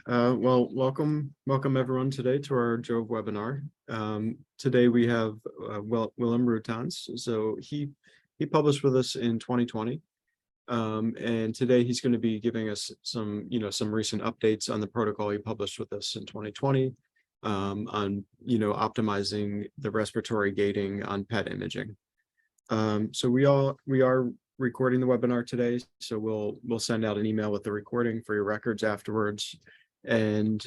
Well, welcome everyone today to our JoVE webinar. Today we have Willem Grootjans. So he published with us in 2020, and today he's going to be giving us some recent updates on the protocol he published with us in 2020 on optimizing the respiratory gating on PET imaging. So we are recording the webinar today, so we'll send out an email with the recording for your records afterwards. And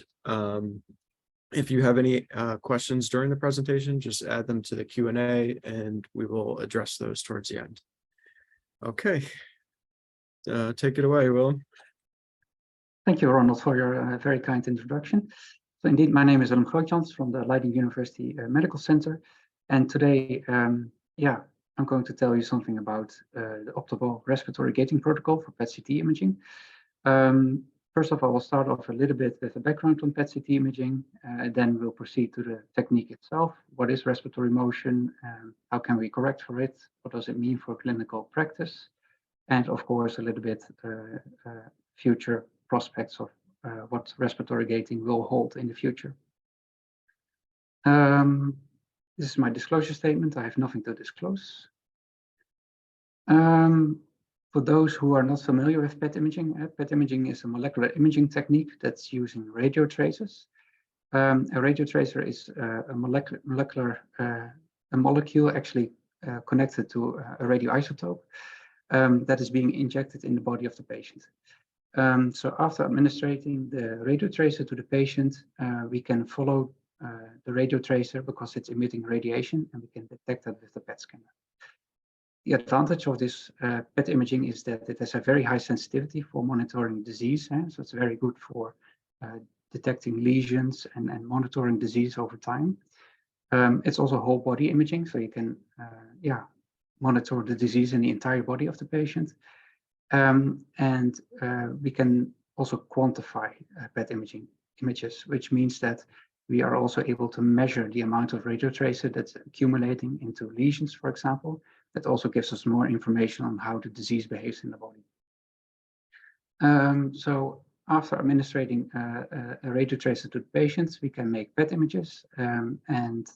if you have any questions during the presentation, just add them to the Q&A and we will address those towards the end. Okay, take it away, Willem. Thank you, Ronald, for your very kind introduction. So indeed, my name is Willem Grootjans from the Leiden University Medical Center. And today, I'm going to tell you something about the optimal respiratory gating protocol for PET-CT imaging. First of all, we'll start off a little bit with a background on PET-CT imaging, then we'll proceed to the technique itself. What is respiratory motion? How can we correct for it? What does it mean for clinical practice? And of course, a little bit future prospects of what respiratory gating will hold in the future. This is my disclosure statement. I have nothing to disclose. For those who are not familiar with PET imaging is a molecular imaging technique that's using radio tracers. A radio tracer is a molecule actually connected to a radioisotope that is being injected in the body of the patient. So after administering the radio tracer to the patient, we can follow the radio tracer because it's emitting radiation, and we can detect that with the PET scanner. The advantage of this PET imaging is that it has a very high sensitivity for monitoring disease, so it's very good for detecting lesions and monitoring disease over time. It's also whole body imaging, so you can monitor the disease in the entire body of the patient. And we can also quantify PET images, which means that we are also able to measure the amount of radio tracer that's accumulating into lesions, for example. That also gives us more information on how the disease behaves in the body. So after administering a radio tracer to the patients, we can make PET images, and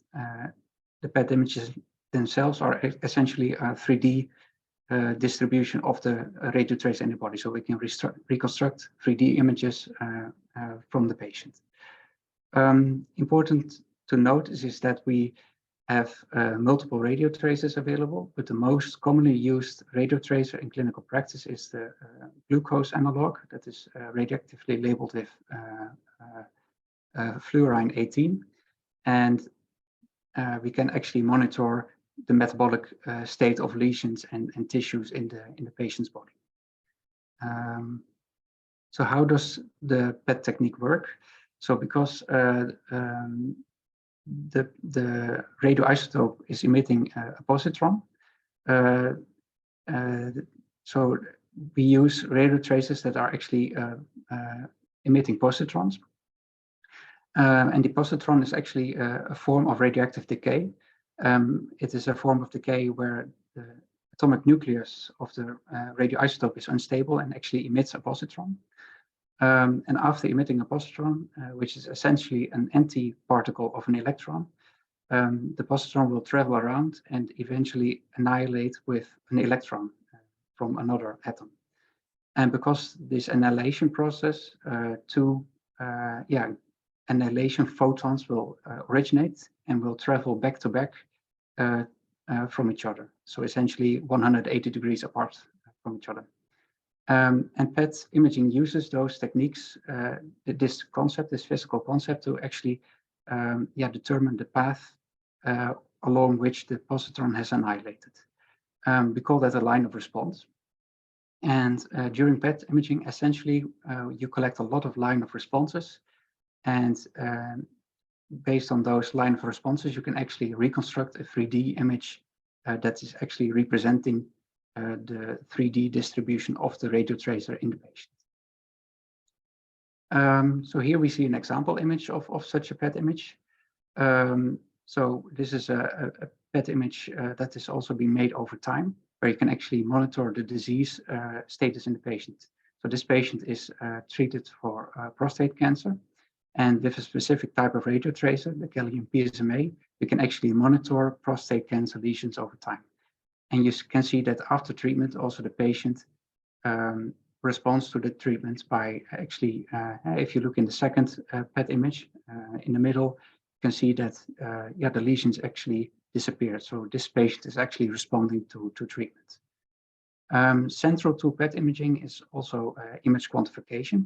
the PET images themselves are essentially a 3D distribution of the radio tracer in the body. So we can reconstruct 3D images from the patient. Important to note is that we have multiple radio tracers available, but the most commonly used radio tracer in clinical practice is the glucose analog that is radioactively labeled with fluorine 18, and we can actually monitor the metabolic state of lesions and tissues in the patient's body. So how does the PET technique work? So because the radioisotope is emitting a positron, so we use radio tracers that are actually emitting positrons. And the positron is actually a form of radioactive decay. It is a form of decay where the atomic nucleus of the radioisotope is unstable and actually emits a positron. And after emitting a positron, which is essentially an anti-particle of an electron, the positron will travel around and eventually annihilate with an electron from another atom. And because this annihilation process, two annihilation photons will originate and will travel back to back from each other. So essentially 180 degrees apart from each other. And PET imaging uses those techniques, this physical concept, to actually determine the path along which the positron has annihilated. We call that a line of response. And during PET imaging, essentially, you collect a lot of line of responses. And based on those line of responses, you can actually reconstruct a 3D image that is actually representing the 3D distribution of the radio tracer in the patient. So here we see an example image of such a PET image. So this is a PET image that is also being made over time, where you can actually monitor the disease status in the patient. So this patient is treated for prostate cancer. And with a specific type of radio tracer, the gallium PSMA, we can actually monitor prostate cancer lesions over time. And you can see that after treatment, also the patient responds to the treatment by actually, if you look in the second PET image in the middle, you can see that the lesions actually disappeared. So this patient is actually responding to treatment. Central to PET imaging is also image quantification,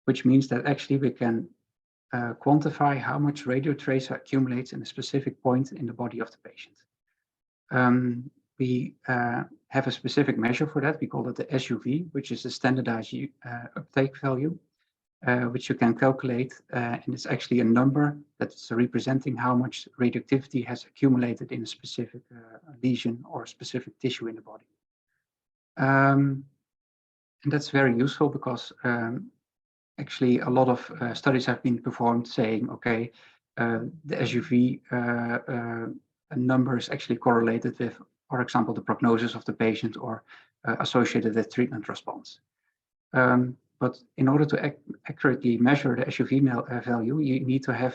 which means that actually we can quantify how much radio tracer accumulates in a specific point in the body of the patient. We have a specific measure for that. We call it the SUV, which is the standardized uptake value, which you can calculate. And it's actually a number that's representing how much radioactivity has accumulated in a specific lesion or specific tissue in the body. And that's very useful because actually a lot of studies have been performed saying, okay, the SUV number is actually correlated with, for example, the prognosis of the patient or associated with treatment response. But in order to accurately measure the SUV value, you need to have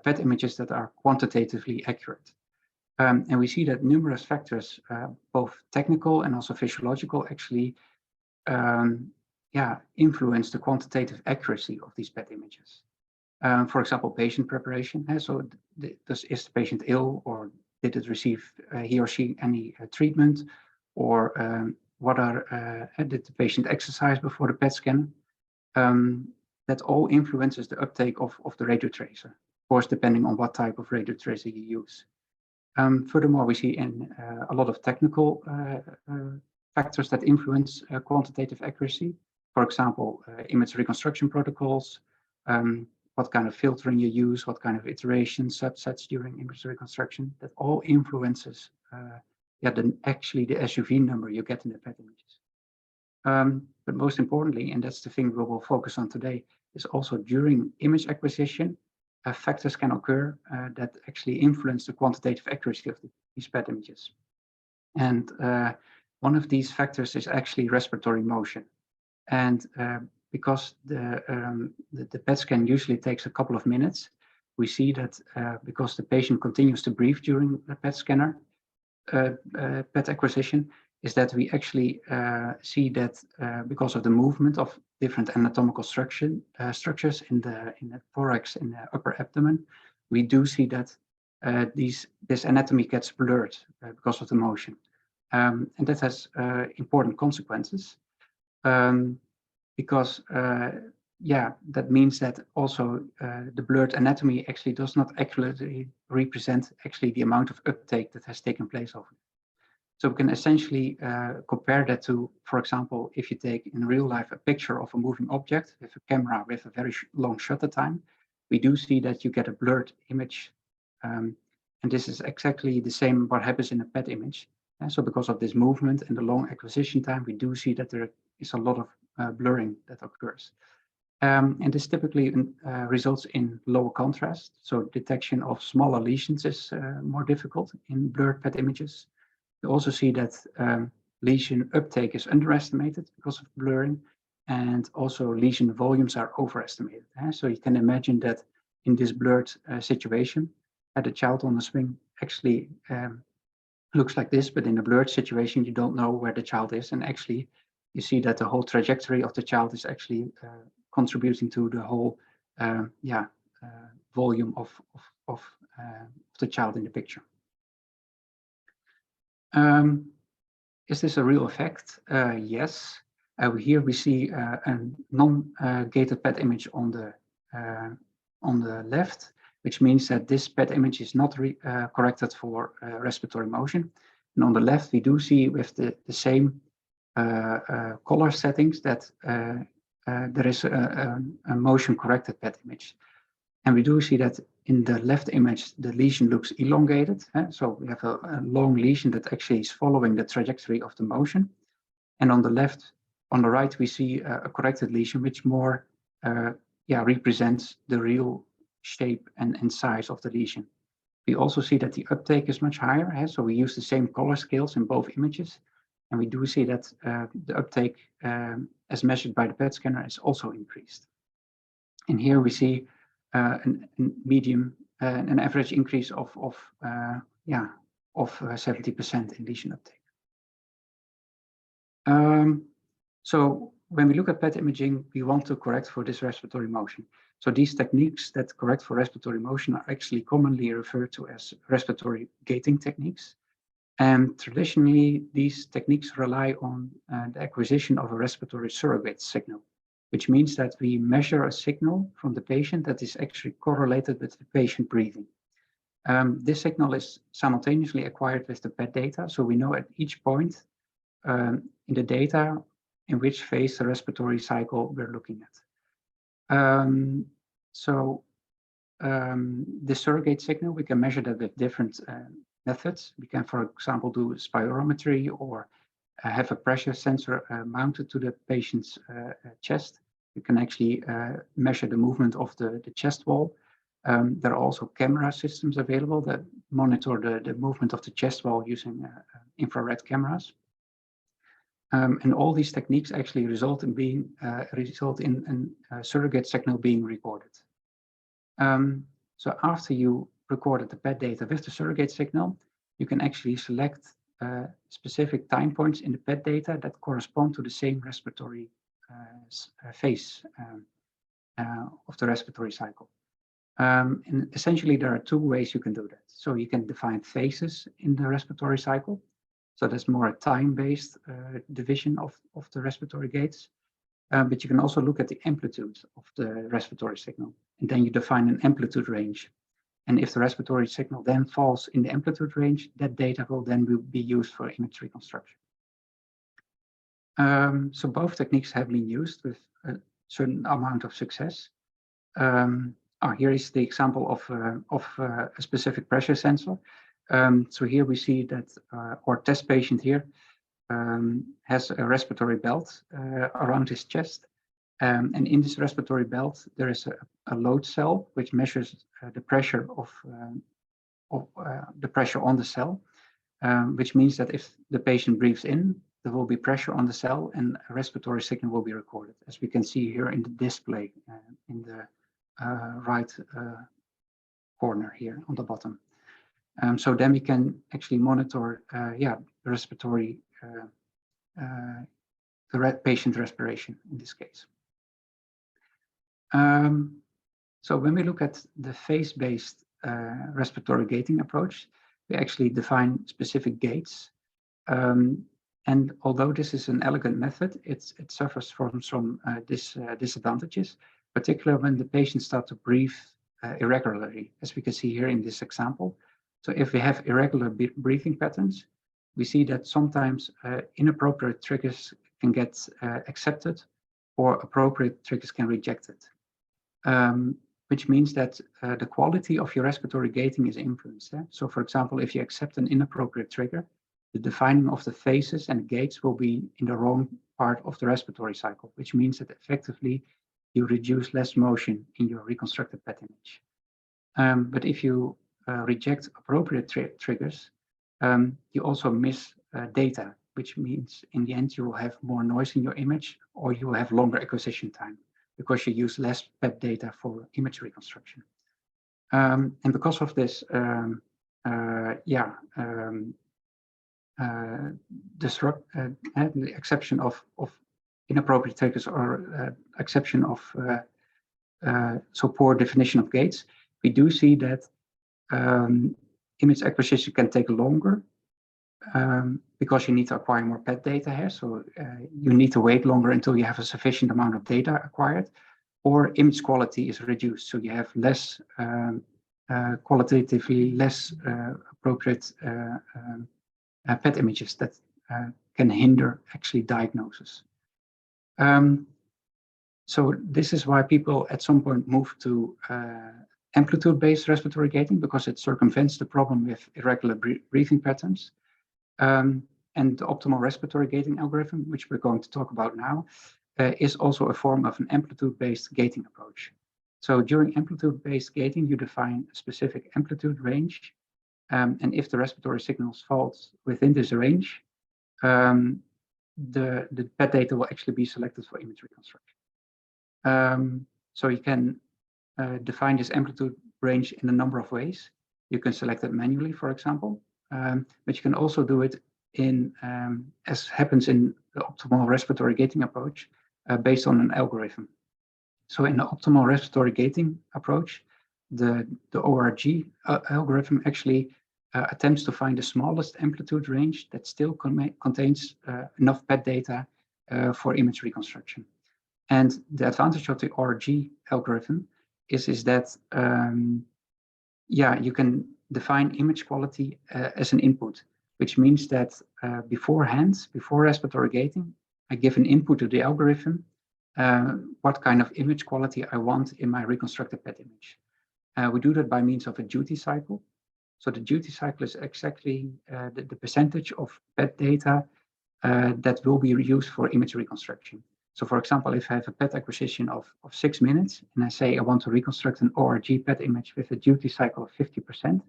PET images that are quantitatively accurate. And we see that numerous factors, both technical and also physiological, actually influence the quantitative accuracy of these PET images. For example, patient preparation. So is the patient ill, or did it receive he or she any treatment, or did the patient exercise before the PET scan? That all influences the uptake of the radio tracer, of course, depending on what type of radio tracer you use. Furthermore, we see in a lot of technical factors that influence quantitative accuracy. For example, image reconstruction protocols, what kind of filtering you use, what kind of iterations, subsets during image reconstruction, that all influences actually the SUV number you get in the PET images. But most importantly, and that's the thing we will focus on today, is also during image acquisition, factors can occur that actually influence the quantitative accuracy of these PET images. And one of these factors is actually respiratory motion. And because the PET scan usually takes a couple of minutes, we see that because the patient continues to breathe during the PET scanner, PET acquisition, is that we actually see that because of the movement of different anatomical structures in the thorax, in the upper abdomen, we do see that this anatomy gets blurred because of the motion. And that has important consequences because that means that also the blurred anatomy actually does not accurately represent actually the amount of uptake that has taken place over it. So we can essentially compare that to, for example, if you take in real life a picture of a moving object with a camera with a very long shutter time, we do see that you get a blurred image. And this is exactly the same what happens in a PET image. And so because of this movement and the long acquisition time, we do see that there is a lot of blurring that occurs. And this typically results in lower contrast. So detection of smaller lesions is more difficult in blurred PET images. You also see that lesion uptake is underestimated because of blurring, and also lesion volumes are overestimated. So you can imagine that in this blurred situation, the child on the swing actually looks like this, but in a blurred situation, you don't know where the child is. And actually, you see that the whole trajectory of the child is actually contributing to the whole volume of the child in the picture. Is this a real effect? Yes. Here we see a non-gated PET image on the left, which means that this PET image is not corrected for respiratory motion. And on the left, we do see with the same color settings that there is a motion-corrected PET image. And we do see that in the left image, the lesion looks elongated. So we have a long lesion that actually is following the trajectory of the motion. And on the right, we see a corrected lesion, which more represents the real shape and size of the lesion. We also see that the uptake is much higher. So we use the same color scales in both images. And we do see that the uptake as measured by the PET scanner is also increased. And here we see an average increase of 70% in lesion uptake. So when we look at PET imaging, we want to correct for this respiratory motion. So these techniques that correct for respiratory motion are actually commonly referred to as respiratory gating techniques. And traditionally, these techniques rely on the acquisition of a respiratory surrogate signal, which means that we measure a signal from the patient that is actually correlated with the patient breathing. This signal is simultaneously acquired with the PET data, so we know at each point in the data in which phase the respiratory cycle we're looking at. The surrogate signal, we can measure that with different methods. We can, for example, do spirometry or have a pressure sensor mounted to the patient's chest. You can actually measure the movement of the chest wall. There are also camera systems available that monitor the movement of the chest wall using infrared cameras. And all these techniques actually result in a surrogate signal being recorded. So after you recorded the PET data with the surrogate signal, you can actually select specific time points in the PET data that correspond to the same respiratory phase of the respiratory cycle. And essentially, there are two ways you can do that. So you can define phases in the respiratory cycle. So that's more a time-based division of the respiratory gates. But you can also look at the amplitude of the respiratory signal. And then you define an amplitude range. And if the respiratory signal then falls in the amplitude range, that data will then be used for image reconstruction. So both techniques have been used with a certain amount of success. Here is the example of a specific pressure sensor. So here we see that our test patient here has a respiratory belt around his chest. And in this respiratory belt, there is a load cell which measures the pressure the pressure on the cell, which means that if the patient breathes in, there will be pressure on the cell and a respiratory signal will be recorded, as we can see here in the display in the right corner here on the bottom. So then we can actually monitor the respiratory, the patient respiration in this case. So when we look at the phase-based respiratory gating approach, we actually define specific gates. And although this is an elegant method, it suffers from some disadvantages, particularly when the patients start to breathe irregularly, as we can see here in this example. So if we have irregular breathing patterns, we see that sometimes inappropriate triggers can get accepted or appropriate triggers can reject it. Which means that the quality of your respiratory gating is influenced. So for example, if you accept an inappropriate trigger, the defining of the phases and gates will be in the wrong part of the respiratory cycle, which means that effectively you reduce less motion in your reconstructed PET image. But if you reject appropriate triggers, you also miss data, which means in the end you will have more noise in your image or you will have longer acquisition time because you use less PET data for image reconstruction. And because of this, the exception of inappropriate triggers or exception of so poor definition of gates, we do see that image acquisition can take longer because you need to acquire more PET data here. So you need to wait longer until you have a sufficient amount of data acquired, or image quality is reduced. So you have less, qualitatively less appropriate PET images that can hinder actually diagnosis. So this is why people at some point move to amplitude-based respiratory gating, because it circumvents the problem with irregular breathing patterns. And the optimal respiratory gating algorithm, which we're going to talk about now, is also a form of an amplitude-based gating approach. So during amplitude-based gating, you define a specific amplitude range. And if the respiratory signals falls within this range, the PET data will actually be selected for image reconstruction. So you can define this amplitude range in a number of ways. You can select it manually, for example, but you can also do it in, as happens in the optimal respiratory gating approach, based on an algorithm. So in the optimal respiratory gating approach, the ORG algorithm actually attempts to find the smallest amplitude range that still contains enough PET data for image reconstruction. And the advantage of the ORG algorithm is that you can define image quality as an input, which means that beforehand, before respiratory gating, I give an input to the algorithm what kind of image quality I want in my reconstructed PET image. We do that by means of a duty cycle. So the duty cycle is exactly the percentage of PET data that will be used for image reconstruction. So for example, if I have a PET acquisition of 6 minutes, and I say I want to reconstruct an ORG PET image with a duty cycle of 50%,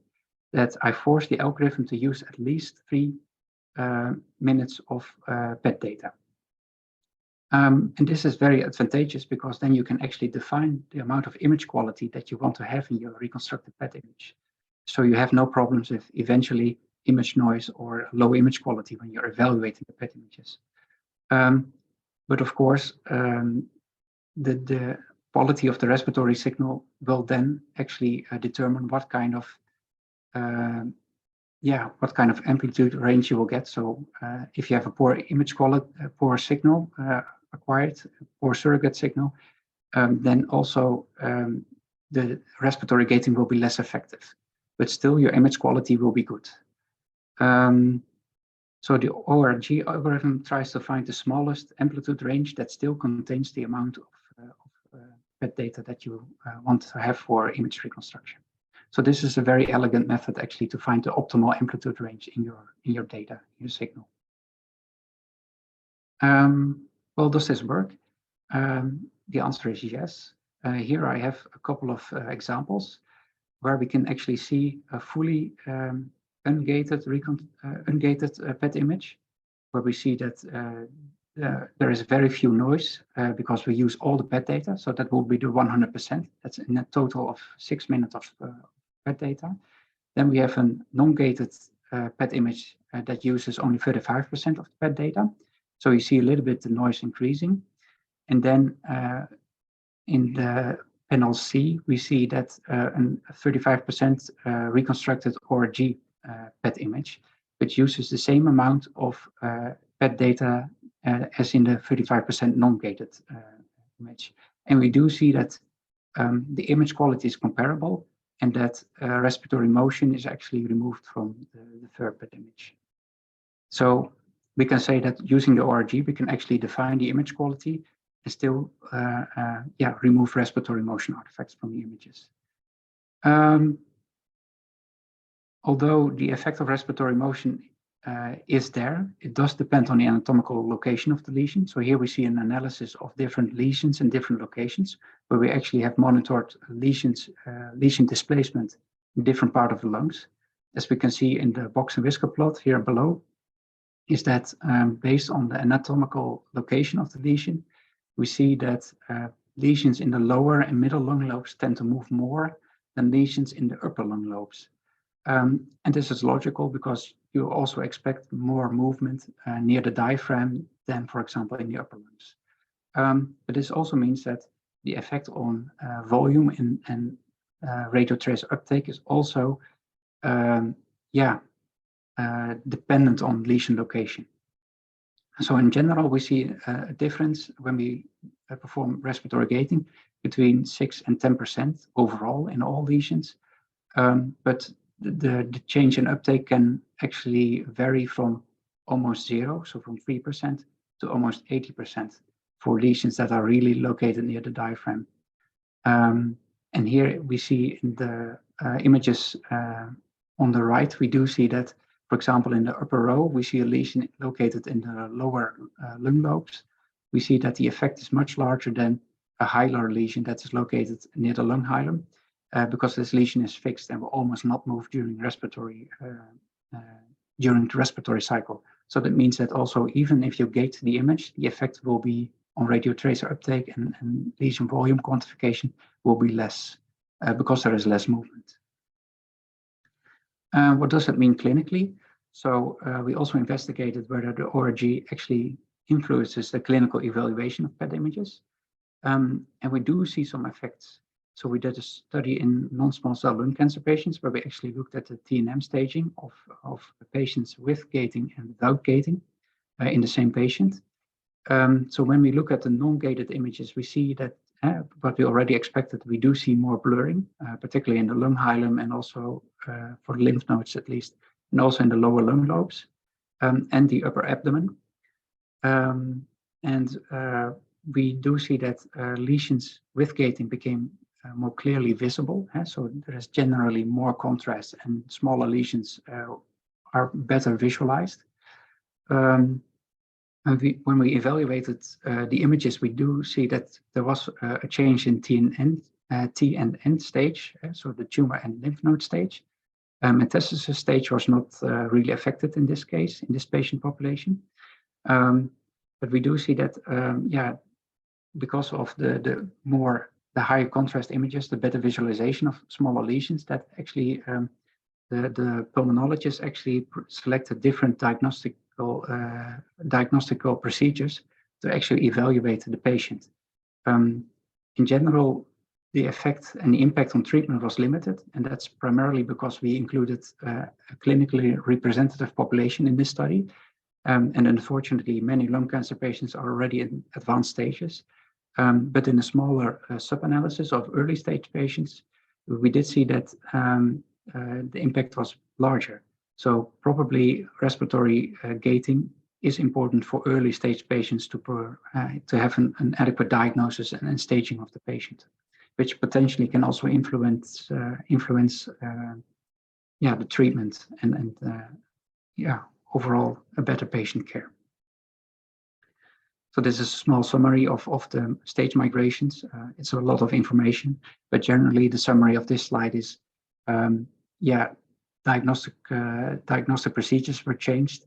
that I force the algorithm to use at least 3 minutes of PET data. And this is very advantageous because then you can actually define the amount of image quality that you want to have in your reconstructed PET image. So you have no problems with eventually image noise or low image quality when you're evaluating the PET images. But of course, the quality of the respiratory signal will then actually determine what kind of amplitude range you will get. So if you have a poor image quality, poor signal acquired, poor surrogate signal, then also the respiratory gating will be less effective, but still your image quality will be good. So the ORG algorithm tries to find the smallest amplitude range that still contains the amount of PET data that you want to have for image reconstruction. So this is a very elegant method actually to find the optimal amplitude range in your data, your signal. Well, does this work? The answer is yes. Here I have a couple of examples where we can actually see a fully ungated PET image, where we see that there is very few noise because we use all the PET data. So that will be the 100%. That's in a total of 6 minutes of PET data. Then we have a non-gated PET image that uses only 35% of the PET data. So you see a little bit the noise increasing. And then in the panel C, we see that a 35% reconstructed ORG PET image, which uses the same amount of PET data as in the 35% non-gated image. And we do see that the image quality is comparable and that respiratory motion is actually removed from the third PET image. So we can say that using the ORG, we can actually define the image quality and still remove respiratory motion artifacts from the images. Although the effect of respiratory motion is there, it does depend on the anatomical location of the lesion. So here we see an analysis of different lesions in different locations, where we actually have monitored lesion displacement in different parts of the lungs. As we can see in the box and whisker plot here below, is that based on the anatomical location of the lesion, we see that lesions in the lower and middle lung lobes tend to move more than lesions in the upper lung lobes. And this is logical because you also expect more movement near the diaphragm than, for example, in the upper lungs. But this also means that the effect on volume and radiotracer uptake is also dependent on lesion location. So in general, we see a difference when we perform respiratory gating between 6 and 10% overall in all lesions. But the change in uptake can actually vary from almost 0, so from 3% to almost 80% for lesions that are really located near the diaphragm. And here we see in the images on the right, we do see that, for example, in the upper row, we see a lesion located in the lower lung lobes. We see that the effect is much larger than a hilar lesion that is located near the lung hilum, because this lesion is fixed and will almost not move during the respiratory cycle. So that means that also, even if you gate the image, the effect will be on radio tracer uptake and lesion volume quantification will be less because there is less movement. What does that mean clinically? So we also investigated whether the ORG actually influences the clinical evaluation of PET images. And we do see some effects. So we did a study in non-small cell lung cancer patients where we actually looked at the TNM staging of patients with gating and without gating in the same patient. So when we look at the non-gated images, we see that what we already expected, we do see more blurring, particularly in the lung hilum and also for lymph nodes at least, and also in the lower lung lobes and the upper abdomen. We do see that lesions with gating became more clearly visible. So there is generally more contrast and smaller lesions are better visualized. When we evaluated the images, we do see that there was a change in T and N stage, so the tumor and lymph node stage. Metastasis stage was not really affected in this case, in this patient population. But we do see that, because of the higher contrast images, the better visualization of smaller lesions, that actually the pulmonologists actually selected different diagnostical procedures to actually evaluate the patient. In general, the effect and the impact on treatment was limited, and that's primarily because we included a clinically representative population in this study. And unfortunately, many lung cancer patients are already in advanced stages. But in a smaller sub-analysis of early stage patients, we did see that the impact was larger. So probably respiratory gating is important for early stage patients to have an adequate diagnosis and staging of the patient, which potentially can also influence the treatment and overall a better patient care. So this is a small summary of the stage migrations. It's a lot of information, but generally the summary of this slide is, diagnostic procedures were changed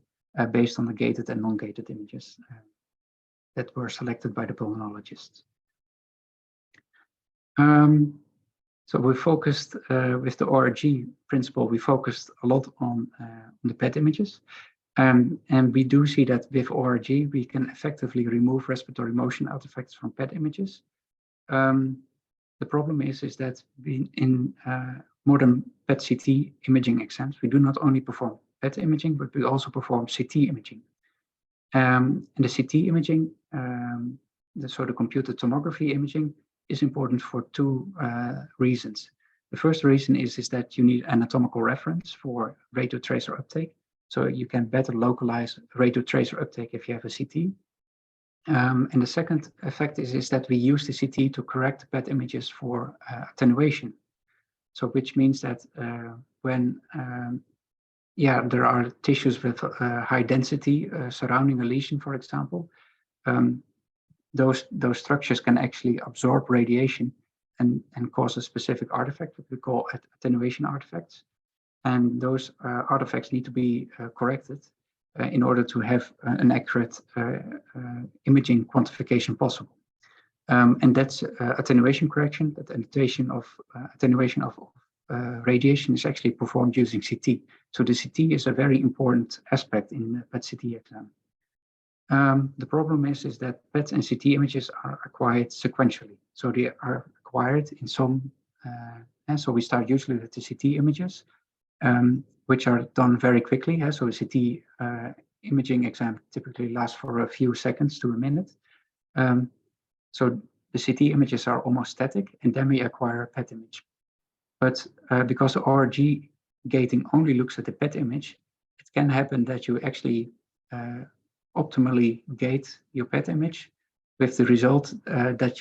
based on the gated and non-gated images that were selected by the pulmonologists. So we focused with the ORG principle, we focused a lot on the PET images. And we do see that with ORG, we can effectively remove respiratory motion artifacts from PET images. The problem is that in modern PET-CT imaging exams, we do not only perform PET imaging, but we also perform CT imaging. And the CT imaging, the computed tomography imaging, is important for two reasons. The first reason is that you need anatomical reference for radio tracer uptake. So you can better localize radio tracer uptake if you have a CT. And the second effect is that we use the CT to correct PET images for attenuation. So which means that when there are tissues with high density surrounding a lesion, for example, those structures can actually absorb radiation and cause a specific artifact, what we call attenuation artifacts. And those artifacts need to be corrected in order to have an accurate imaging quantification possible. And that's attenuation correction, that attenuation of radiation is actually performed using CT. So the CT is a very important aspect in the PET-CT exam. The problem is that PET and CT images are acquired sequentially. So they are acquired in some, and so we start usually with the CT images, which are done very quickly. So a CT imaging exam typically lasts for a few seconds to a minute. So the CT images are almost static, and then we acquire a PET image. But because ORG gating only looks at the PET image, it can happen that you actually optimally gate your PET image, with the result that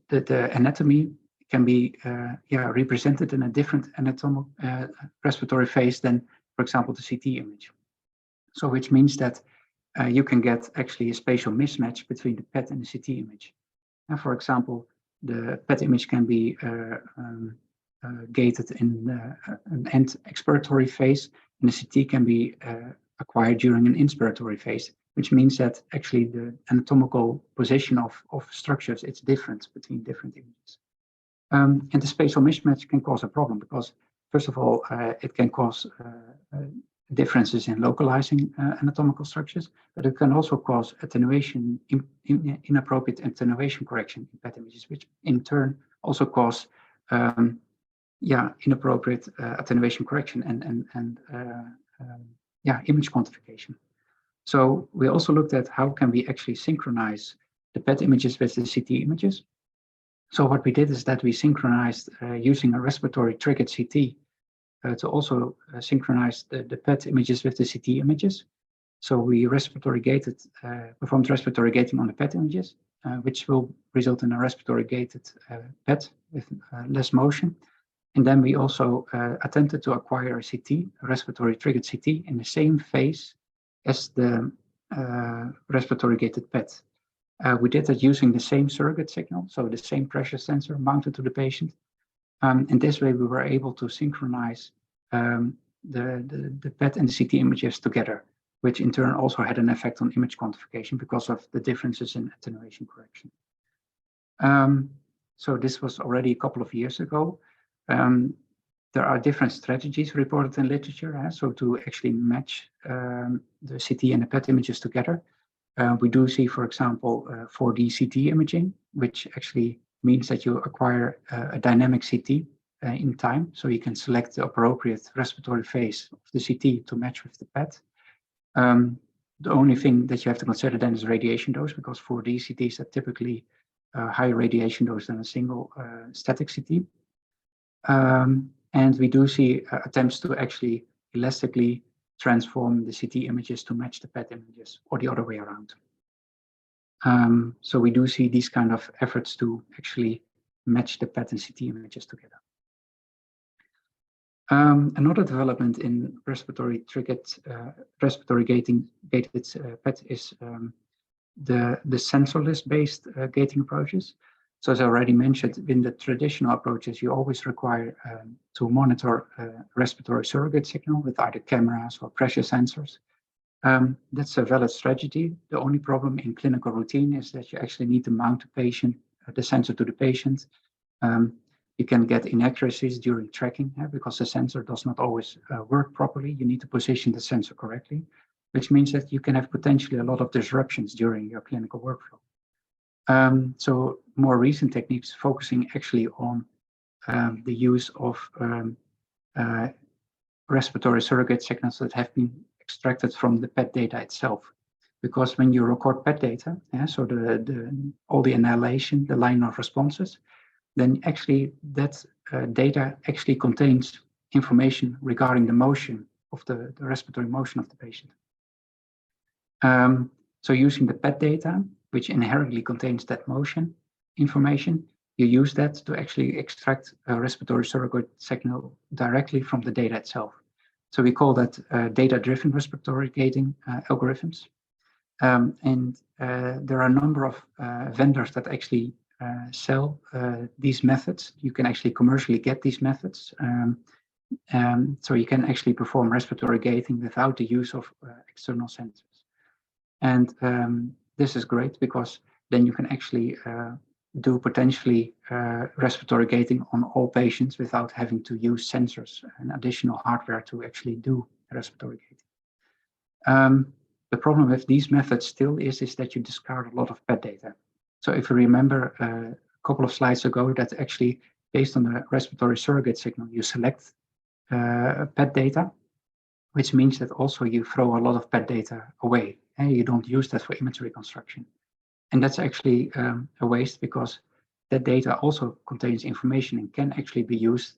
the anatomy can be represented in a different anatomical respiratory phase than, for example, the CT image. So which means that you can get actually a spatial mismatch between the PET and the CT image. And for example, the PET image can be gated in an end expiratory phase, and the CT can be acquired during an inspiratory phase, which means that actually the anatomical position of structures, it's different between different images. And the spatial mismatch can cause a problem because, first of all, it can cause differences in localizing anatomical structures, but it can also cause attenuation, inappropriate attenuation correction in PET images, which in turn also cause inappropriate attenuation correction and image quantification. So we also looked at how can we actually synchronize the PET images with the CT images. So what we did is that we synchronized using a respiratory triggered CT to also synchronize the PET images with the CT images. So we performed respiratory gating on the PET images, which will result in a respiratory gated PET with less motion. And then we also attempted to acquire a CT, a respiratory triggered CT, in the same phase as the respiratory gated PET. We did that using the same surrogate signal, so the same pressure sensor mounted to the patient. And this way we were able to synchronize the PET and the CT images together, which in turn also had an effect on image quantification because of the differences in attenuation correction. So this was already a couple of years ago. There are different strategies reported in literature, so to actually match the CT and the PET images together. We do see, for example, 4D CT imaging, which actually means that you acquire a dynamic CT in time, so you can select the appropriate respiratory phase of the CT to match with the PET. The only thing that you have to consider then is radiation dose, because 4D CTs are typically higher radiation dose than a single static CT. And we do see attempts to actually elastically transform the CT images to match the PET images, or the other way around. So we do see these kind of efforts to actually match the PET and CT images together. Another development in respiratory triggered, respiratory gated PET is the sensorless-based gating approaches. So as I already mentioned, in the traditional approaches, you always require to monitor respiratory surrogate signal with either cameras or pressure sensors. That's a valid strategy. The only problem in clinical routine is that you actually need to mount the sensor to the patient. You can get inaccuracies during tracking because the sensor does not always work properly. You need to position the sensor correctly, which means that you can have potentially a lot of disruptions during your clinical workflow. So more recent techniques focusing actually on the use of respiratory surrogate signals that have been extracted from the PET data itself. Because when you record PET data, so all the annihilation, the line of responses, then actually that data actually contains information regarding the motion of the respiratory motion of the patient. So using the PET data, which inherently contains that motion information, you use that to actually extract a respiratory surrogate signal directly from the data itself. So we call that data-driven respiratory gating algorithms. And there are a number of vendors that actually sell these methods. You can actually commercially get these methods. So you can actually perform respiratory gating without the use of external sensors. And this is great because then you can actually do potentially respiratory gating on all patients without having to use sensors and additional hardware to actually do respiratory gating. The problem with these methods still is that you discard a lot of PET data. So if you remember a couple of slides ago, that actually based on the respiratory surrogate signal, you select PET data, which means that also you throw a lot of PET data away and you don't use that for image reconstruction. And that's actually a waste because that data also contains information and can actually be used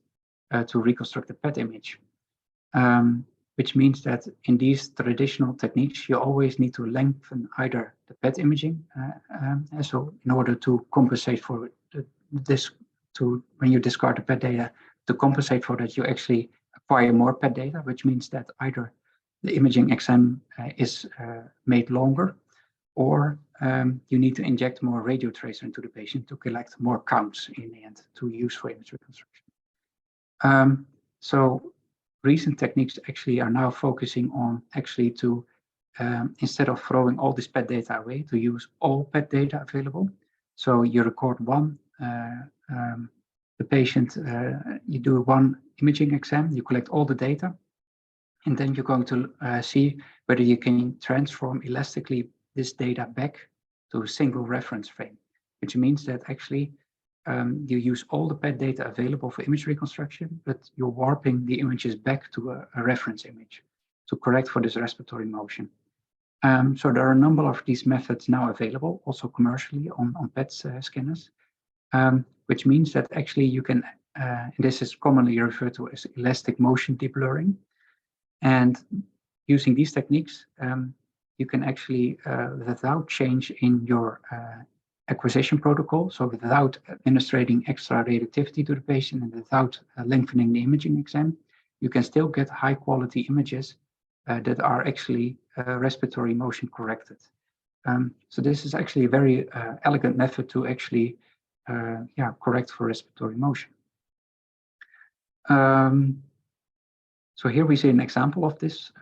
to reconstruct the PET image. Which means that in these traditional techniques, you always need to lengthen either the PET imaging, so in order to compensate for when you discard the PET data, to compensate for that, you actually acquire more PET data, which means that either the imaging exam is made longer, or you need to inject more radio tracer into the patient to collect more counts in the end to use for image reconstruction. So recent techniques actually are now focusing on actually to, instead of throwing all this PET data away, to use all PET data available. So you record the patient, you do one imaging exam, you collect all the data, and then you're going to see whether you can transform elastically this data back to a single reference frame, which means that actually you use all the PET data available for image reconstruction, but you're warping the images back to a reference image to correct for this respiratory motion. So there are a number of these methods now available, also commercially on PET scanners, which means that actually you can, this is commonly referred to as elastic motion deblurring. And using these techniques, you can actually, without change in your acquisition protocol, so without administering extra radioactivity to the patient and without lengthening the imaging exam, you can still get high quality images that are actually respiratory motion corrected. So this is actually a very elegant method to actually correct for respiratory motion. So here we see an example of this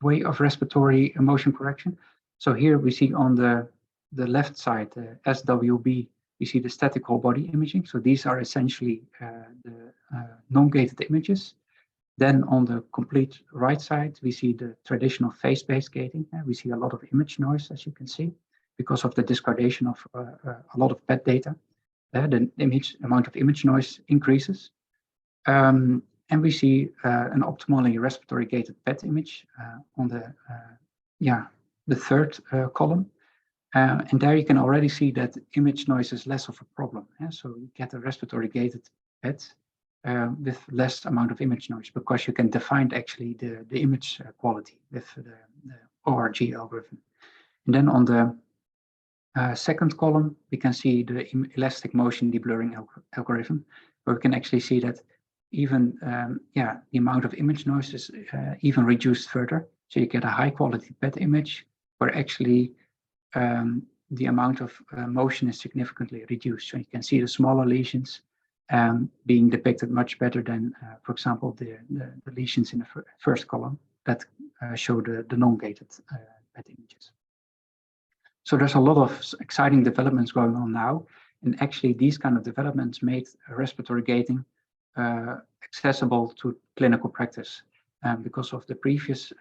way of respiratory motion correction. So here we see on the left side, SWB, we see the static whole body imaging. So these are essentially the non-gated images. Then on the complete right side, we see the traditional phase-based gating. We see a lot of image noise, as you can see, because of the discardation of a lot of PET data. The amount of image noise increases. And we see an optimally respiratory gated PET image on the third column. And there you can already see that image noise is less of a problem. So you get a respiratory gated PET with less amount of image noise because you can define actually the image quality with the ORG algorithm. And then on the second column, we can see the elastic motion deblurring algorithm, where we can actually see that even the amount of image noise is even reduced further. So you get a high quality PET image where actually the amount of motion is significantly reduced. So you can see the smaller lesions being depicted much better than, for example, the lesions in the first column that show the non-gated PET images. So there's a lot of exciting developments going on now. And actually these kind of developments made respiratory gating accessible to clinical practice because of the previous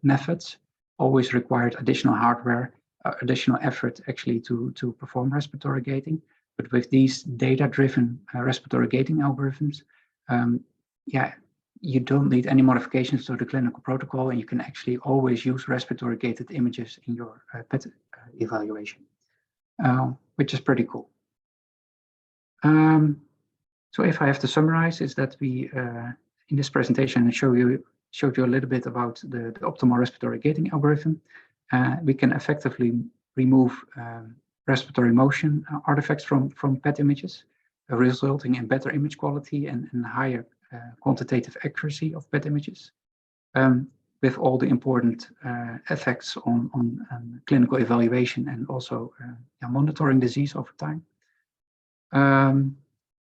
methods always required additional hardware, additional effort actually to perform respiratory gating. But with these data-driven respiratory gating algorithms, you don't need any modifications to the clinical protocol, and you can actually always use respiratory gated images in your PET evaluation, which is pretty cool. So if I have to summarize, is that we, in this presentation, showed you a little bit about the optimal respiratory gating algorithm. We can effectively remove respiratory motion artifacts from PET images, resulting in better image quality and higher quantitative accuracy of PET images, with all the important effects on clinical evaluation and also monitoring disease over time.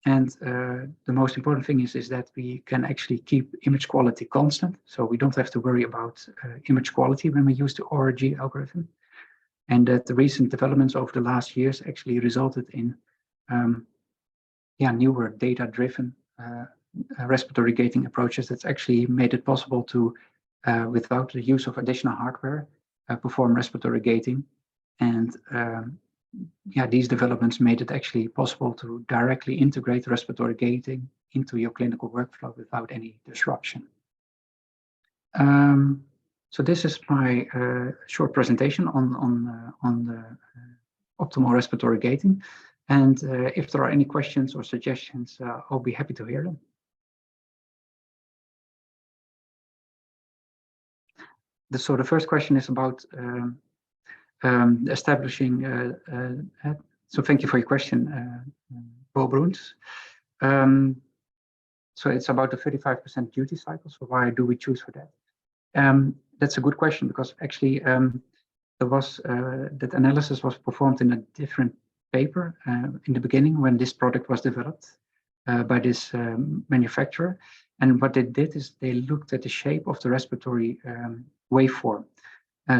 And the most important thing is that we can actually keep image quality constant. So we don't have to worry about image quality when we use the ORG algorithm. And that the recent developments over the last years actually resulted in newer data-driven respiratory gating approaches that's actually made it possible to, without the use of additional hardware, perform respiratory gating. And these developments made it actually possible to directly integrate respiratory gating into your clinical workflow without any disruption. So this is my short presentation on the optimal respiratory gating. And if there are any questions or suggestions, I'll be happy to hear them. So the first question is about establishing, so thank you for your question, Bo Bruns. So it's about the 35% duty cycle. So why do we choose for that? That's a good question, because actually there was that analysis was performed in a different paper in the beginning when this product was developed by this manufacturer. And what they did is they looked at the shape of the respiratory waveform.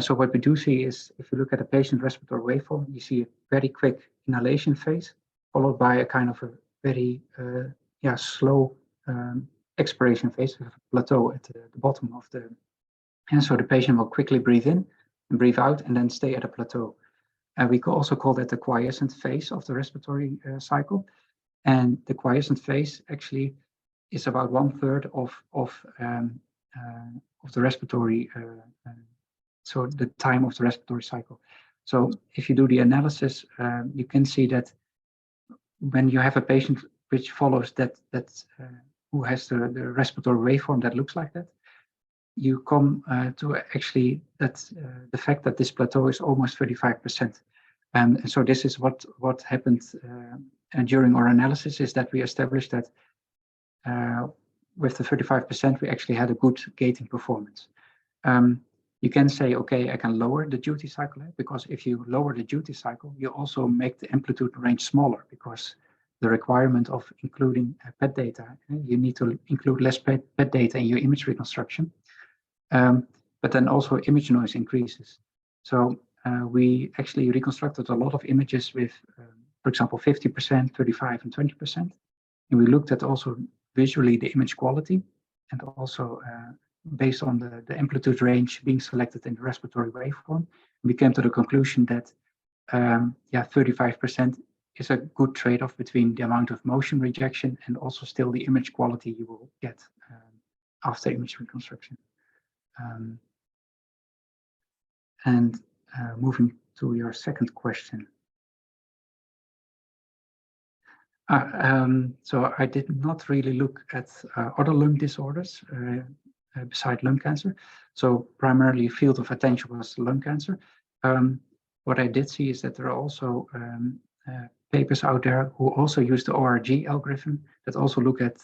So what we do see is, if you look at a patient respiratory waveform, you see a very quick inhalation phase, followed by a kind of a very slow expiration phase with a plateau at the bottom of the. And so the patient will quickly breathe in and breathe out and then stay at a plateau. And we could also call that the quiescent phase of the respiratory cycle. And the quiescent phase actually is about 1/3 of the respiratory. So the time of the respiratory cycle. So if you do the analysis, you can see that when you have a patient which follows that who has the respiratory waveform that looks like that, you come to actually that the fact that this plateau is almost 35%. And so this is what happened during our analysis, is that we established that with the 35%, we actually had a good gating performance. You can say, okay, I can lower the duty cycle, because if you lower the duty cycle, you also make the amplitude range smaller, because the requirement of including PET data, you need to include less PET data in your image reconstruction. But then also image noise increases. So we actually reconstructed a lot of images with, for example, 50%, 35%, and 20%. And we looked at also visually the image quality, and also based on the amplitude range being selected in the respiratory waveform, we came to the conclusion that 35% is a good trade-off between the amount of motion rejection and also still the image quality you will get after image reconstruction. And moving to your second question. So I did not really look at other lung disorders beside lung cancer. So primarily field of attention was lung cancer. What I did see is that there are also papers out there who also use the ORG algorithm that also look at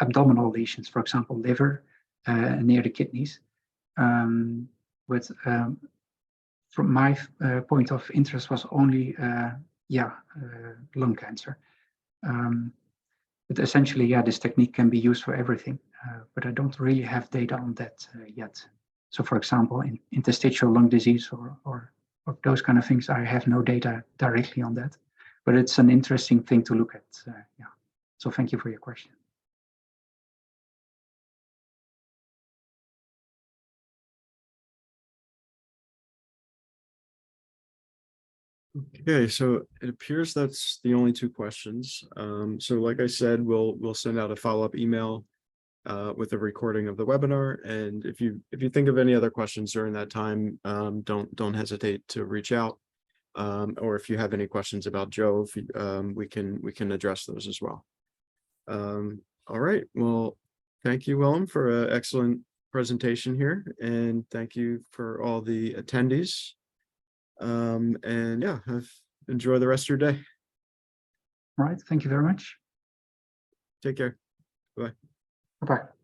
abdominal lesions, for example, liver near the kidneys. But from my point of interest was only lung cancer. But essentially, this technique can be used for everything, but I don't really have data on that yet. So for example, in interstitial lung disease or those kind of things, I have no data directly on that, but it's an interesting thing to look at. So thank you for your question. Okay, so it appears that's the only two questions. So like I said, we'll send out a follow-up email with a recording of the webinar. And if you think of any other questions during that time, don't hesitate to reach out. Or if you have any questions about JoVE, we can address those as well. All right. Well, thank you, Willem, for an excellent presentation here, and thank you for all the attendees. And yeah, enjoy the rest of your day. All right. Thank you very much. Take care. Bye. Bye-bye.